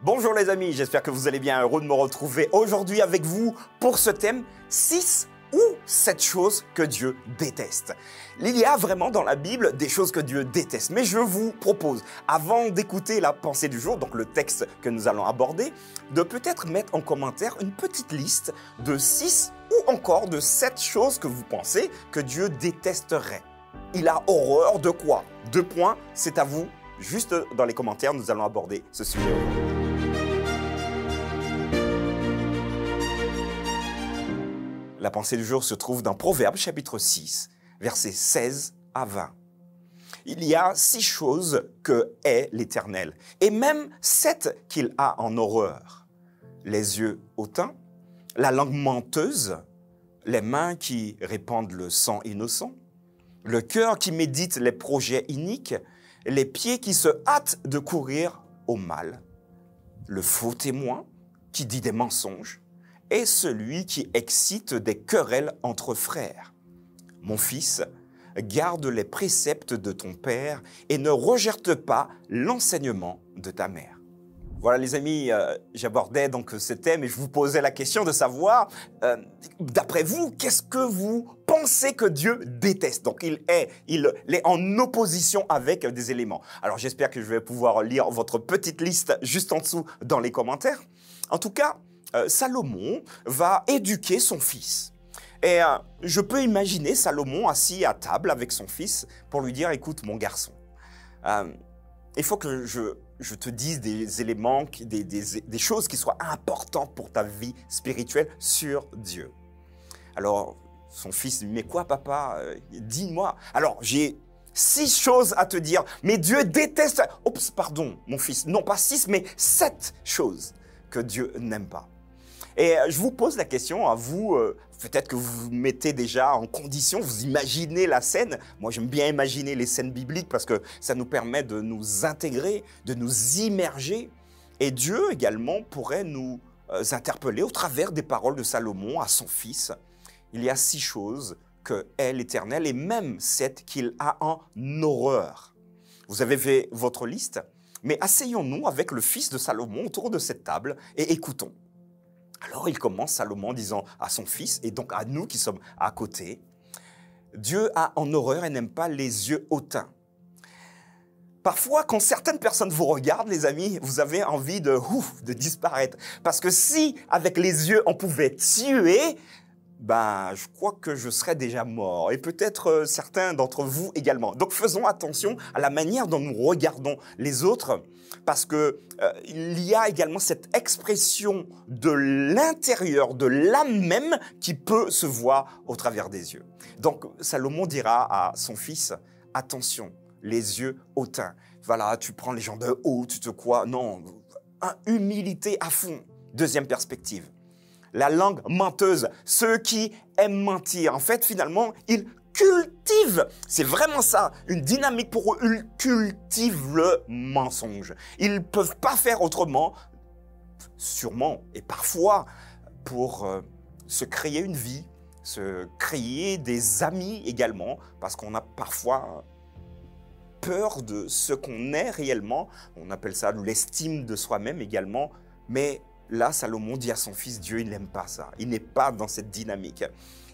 Bonjour les amis, j'espère que vous allez bien, heureux de me retrouver aujourd'hui avec vous pour ce thème 6 ou 7 choses que Dieu déteste. Il y a vraiment dans la Bible des choses que Dieu déteste, mais je vous propose, avant d'écouter la pensée du jour, donc le texte que nous allons aborder, de peut-être mettre en commentaire une petite liste de 6 ou encore de 7 choses que vous pensez que Dieu détesterait. Il a horreur de quoi? 2 points, c'est à vous. Juste dans les commentaires, nous allons aborder ce sujet aujourd'hui. La pensée du jour se trouve dans Proverbes chapitre 6, versets 16 à 20. Il y a 6 choses que hait l'Éternel, et même 7 qu'il a en horreur. Les yeux hautains, la langue menteuse, les mains qui répandent le sang innocent, le cœur qui médite les projets iniques, les pieds qui se hâtent de courir au mal, le faux témoin qui dit des mensonges, et celui qui excite des querelles entre frères. Mon fils, garde les préceptes de ton père et ne rejette pas l'enseignement de ta mère. Voilà les amis, j'abordais donc ce thème et je vous posais la question de savoir, d'après vous, qu'est-ce que vous pensez que Dieu déteste? Donc il est en opposition avec des éléments. Alors j'espère que je vais pouvoir lire votre petite liste juste en dessous dans les commentaires. En tout cas, Salomon va éduquer son fils. Et je peux imaginer Salomon assis à table avec son fils pour lui dire, écoute mon garçon, il faut que je te dise des éléments, des choses qui soient importantes pour ta vie spirituelle sur Dieu. Alors, son fils dit, mais quoi papa? Dis-moi. Alors, j'ai 6 choses à te dire, mais Dieu déteste... Oups, pardon, mon fils. Non pas 6, mais 7 choses que Dieu n'aime pas. Et je vous pose la question à vous, peut-être que vous vous mettez déjà en condition, vous imaginez la scène. Moi, j'aime bien imaginer les scènes bibliques parce que ça nous permet de nous intégrer, de nous immerger. Et Dieu également pourrait nous interpeller au travers des paroles de Salomon à son fils. Il y a 6 choses que hait l'Éternel et même 7 qu'il a en horreur. Vous avez fait votre liste, mais asseyons-nous avec le fils de Salomon autour de cette table et écoutons. Alors il commence, Salomon, disant à son fils, et donc à nous qui sommes à côté, Dieu a en horreur et n'aime pas les yeux hautains. Parfois, quand certaines personnes vous regardent, les amis, vous avez envie de disparaître. Parce que si, avec les yeux, on pouvait tuer, je crois que je serais déjà mort. Et peut-être certains d'entre vous également. Donc faisons attention à la manière dont nous regardons les autres, parce que il y a également cette expression de l'intérieur, de l'âme même, qui peut se voir au travers des yeux. Donc Salomon dira à son fils, attention, les yeux hautains. Voilà, tu prends les gens de haut, tu te crois. Non, humilité à fond. Deuxième perspective. La langue menteuse, ceux qui aiment mentir. En fait, finalement, ils cultivent, c'est vraiment ça, une dynamique pour eux, ils cultivent le mensonge. Ils ne peuvent pas faire autrement, sûrement, et parfois, pour se créer une vie, se créer des amis également, parce qu'on a parfois peur de ce qu'on est réellement. On appelle ça l'estime de soi-même également, mais là, Salomon dit à son fils, Dieu, il n'aime pas ça. Il n'est pas dans cette dynamique.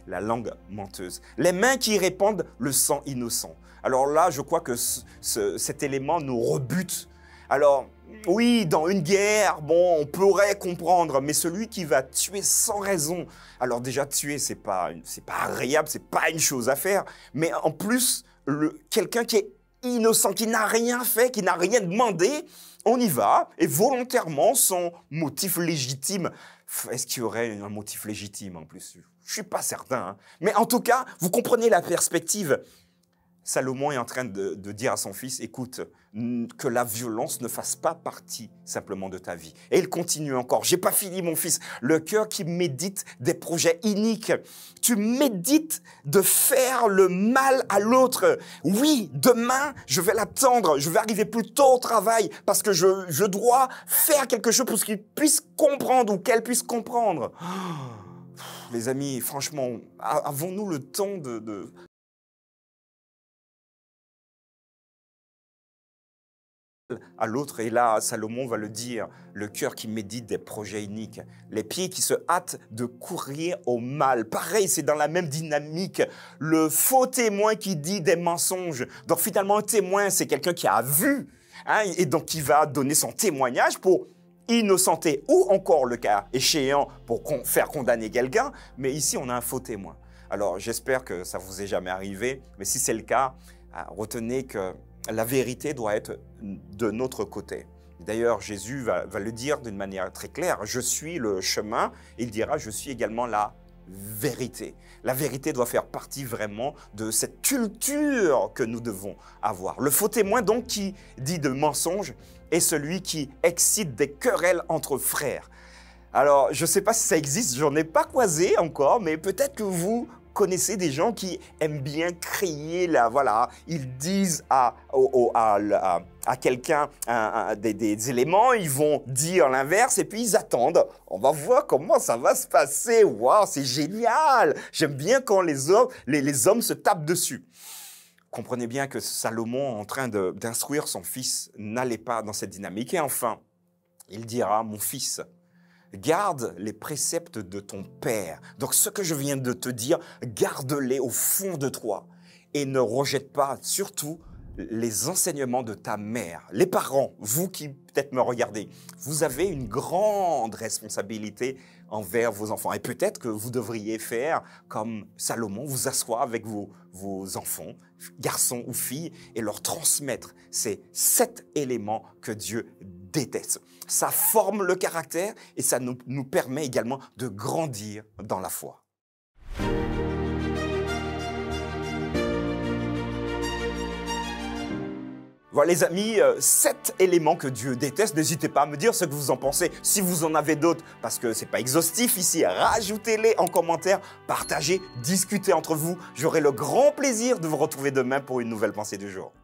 La langue menteuse. Les mains qui répandent le sang innocent. Alors là, je crois que cet élément nous rebute. Alors, oui, dans une guerre, on pourrait comprendre, mais celui qui va tuer sans raison, alors déjà tuer, c'est pas agréable, c'est pas une chose à faire, mais en plus, quelqu'un qui est innocent, qui n'a rien fait, qui n'a rien demandé, on y va, et volontairement, son motif légitime. Est-ce qu'il y aurait un motif légitime en plus? Je ne suis pas certain. Hein. Mais en tout cas, vous comprenez la perspective. Salomon est en train de dire à son fils, écoute, que la violence ne fasse pas partie simplement de ta vie. Et il continue encore, j'ai pas fini mon fils, le cœur qui médite des projets iniques. Tu médites de faire le mal à l'autre. Oui, demain, je vais l'attendre, je vais arriver plus tôt au travail parce que je dois faire quelque chose pour qu'il puisse comprendre ou qu'elle puisse comprendre. Les amis, franchement, avons-nous le temps de à l'autre. Et là, Salomon va le dire, le cœur qui médite des projets iniques, les pieds qui se hâtent de courir au mal. Pareil, c'est dans la même dynamique. Le faux témoin qui dit des mensonges. Donc finalement, un témoin, c'est quelqu'un qui a vu, hein, et donc qui va donner son témoignage pour innocenter ou encore, le cas échéant, pour faire condamner quelqu'un. Mais ici, on a un faux témoin. Alors, j'espère que ça vous est jamais arrivé, mais si c'est le cas, retenez que la vérité doit être de notre côté. D'ailleurs, Jésus va le dire d'une manière très claire. Je suis le chemin. Il dira, je suis également la vérité. La vérité doit faire partie vraiment de cette culture que nous devons avoir. Le faux témoin, donc, qui dit de mensonges, est celui qui excite des querelles entre frères. Alors, je ne sais pas si ça existe, j'en ai pas croisé encore, mais peut-être que vous connaissez des gens qui aiment bien crier, là, voilà, ils disent à quelqu'un des éléments, ils vont dire l'inverse et puis ils attendent. On va voir comment ça va se passer. Waouh, c'est génial! J'aime bien quand les hommes se tapent dessus. Comprenez bien que Salomon, en train d'instruire son fils, n'allait pas dans cette dynamique. Et enfin, il dira, mon fils, garde les préceptes de ton père. Donc, ce que je viens de te dire, garde-les au fond de toi et ne rejette pas, surtout, les enseignements de ta mère. Les parents, vous qui peut-être me regardez, vous avez une grande responsabilité envers vos enfants. Et peut-être que vous devriez faire comme Salomon, vous asseoir avec vos enfants, garçons ou filles, et leur transmettre ces 7 éléments que Dieu déteste. Ça forme le caractère et ça nous permet également de grandir dans la foi. Voilà les amis, 7 éléments que Dieu déteste. N'hésitez pas à me dire ce que vous en pensez. Si vous en avez d'autres, parce que ce n'est pas exhaustif ici, rajoutez-les en commentaire, partagez, discutez entre vous. J'aurai le grand plaisir de vous retrouver demain pour une nouvelle pensée du jour.